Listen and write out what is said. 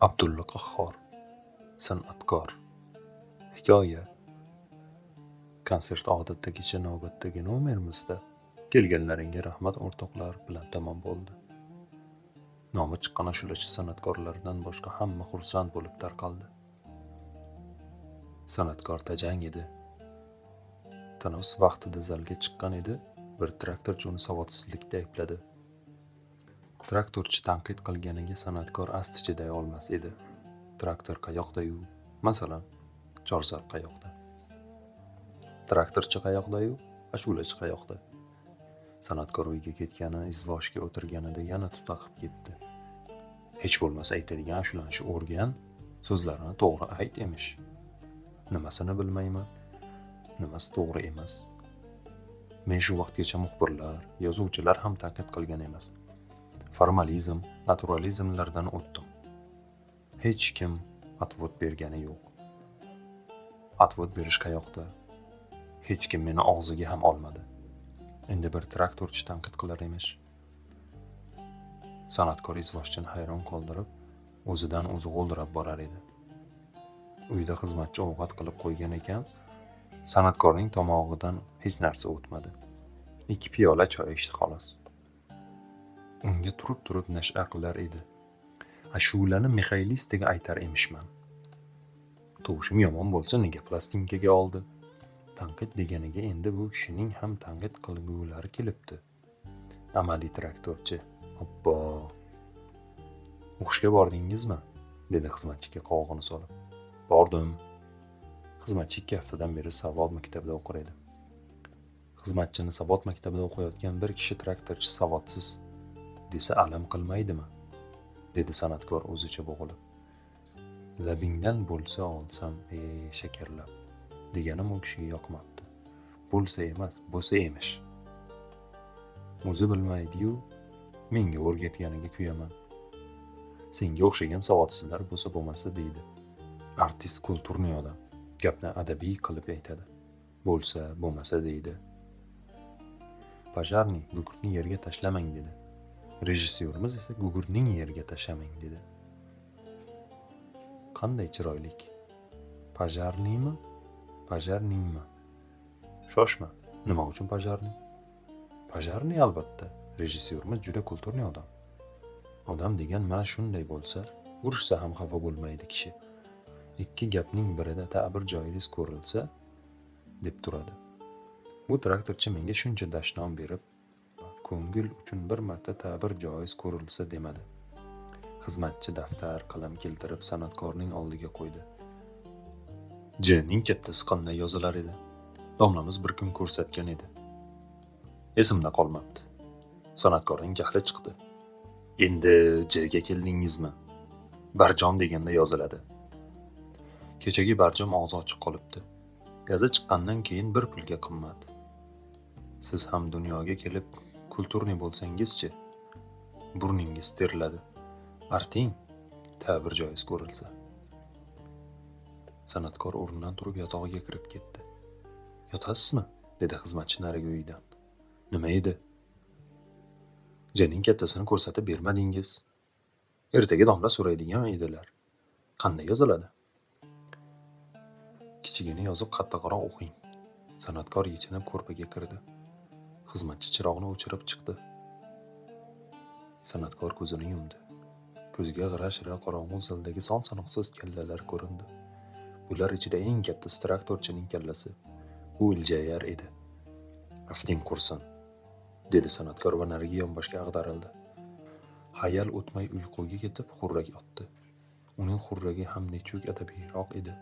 Abdulla Qahhor, san'atkor. Hikoya. Konsert odatdagicha navbatdagi nomerimizda kelganlaringga rahmat o'rtoqlar bilan tamom bo'ldi. Nomi chiqqan ashulachi san'atkorlardan boshqa hamma xursand bo'lib tarqaldi. San'atkor tajang edi. Tanaffus vaqtida zalga chiqqan edi, bir traktorchi uni savodsizlikda aybladi. Traktorchi tanqid qilganiga san'atkor asti chiday olmas edi. Traktor qayoqda-yu? Masalan, Chorzar qayoqda? Traktorchi qayoqda-yu? Ashulachi qayoqda? San'atkor uyga ketgani, izvoshga o'tirganida yana tutaqib ketdi. Hech bo'lmasa aytadigan ashulanishni o'rgan, so'zlarini to'g'ri ayt emish. Nimasini bilmayman, nimasi to'g'ri emas. Men shu vaqtgacha muxbirlar, yozuvchilar ham tanqid qilgan emas. Formalizm, naturalizmlardan o'tdim. Hech kim atvot bergani yo'q. Atvot berish qayoqda? Hech kim meni og'ziga ham olmadi. Endi bir traktorchi tanqid qilar emish. San'atkor izvoshchini hayron qoldirib, o'zidan o'zi g'o'ldirab borar edi. Uyda xizmatchi ovqat qilib qo'ygan ekan, san'atkorning tomog'idan hech narsa o'tmadi. 2 piyola choy ichdi xolos. Unga turib nash'a qilar edi. Ashulani Mixaylistiga aytar emishman. Tovushim yomon bo'lsa nega plastinkaga oldi? Tanqid deganiga endi bu kishining ham tanqid qilgulari kelibdi. Amaliy traktorchi. Obbo. O'qishga bordingizmi? Dedi xizmatchiga qovog'ini solib. Bordim. Xizmatchi 2 haftadan beri savod maktabida o'qir edi. Xizmatchini savod maktabida o'qiyotgan bir kishi traktorchi savodsiz desa alam qilmaydimi? Dedi san'atkor o'zicha bo'g'ilib. Labingdan bo'lsa olsam, shakarlab. Deganim u kishiga yoqmabdi. Bo'lsa emas, bo'lsa emish. O'zi bilmaydi-yu, menga o'rgatganiga kuyaman. Senga o'xshagan savodsizlar bo'lsa bo'lmasa deydi. Artist kulturniy odam. Gapni adabiy qilib aytadi. Bo'lsa, bo'lmasa deydi. Pajarniy gugurtni yerga tashlamang dedi. Rejissyorimiz esa gugurtning yerga tashlamang dedi. Qanday chiroylik. Pajarniymi? Pajarningmi? Shoshma. Nima uchun pajarniy? Pajarniy albatta. Rejissyorimiz juda kulturniy odam. Odam degan mana shunday bo'lsa, urishsa ham xafa bo'lmaydi kishi. 2 gapning birida ta'bir joyiz ko'rilsa, deb turadi. Bu traktorchi menga shuncha dashnom berib, ko'ngil uchun bir marta ta'bir joiz ko'rilsa demadi. Xizmatchi daftar, qalam keltirib san'atkorning oldiga qo'ydi. Jning kattasi qanday yozilar edi? Domlamiz bir kun ko'rsatgan edi. Esimda qolmabdi. San'atkorning jahli chiqdi. Endi Jga keldingizmi? Barjom deganda yoziladi. Kechagi barjom og'zi ochiq qolibdi. Gaza chiqqandan keyin 1 pulga qimmat. Siz ham dunyoga kelib kulturniy bo'lsangizchi? Burningiz terladi. Arting, ta'bir joiz ko'rilsa. San'atkor o'rnidan turib yotog'iga kirib ketdi. Yotasizmi? Dedi xizmatchi narigi uydan. Nima edi? Janing kattasini ko'rsatib bermadingiz. Ertaga domla so'raydigan edilar. Qanday yoziladi? Kichigini yozib qattaqaroq o'qing. San'atkor yechinib ko'rpaga kirdi. Xizmatchi chiroqni o'chirib chiqdi. San'atkor ko'zini yumdi. Ko'ziga g'ira-shira qorong'u zaldagi son-sanoqsiz kallalar ko'rindi. Bular ichida eng kattasi traktorchining kallasi. U iljayar edi. Afting qursin, dedi san'atkor va narigi yonboshga ag'darildi. Hayal o'tmay uyquga ketib xurrak otdi. Uning xurragi ham nechuk adabiyroq edi.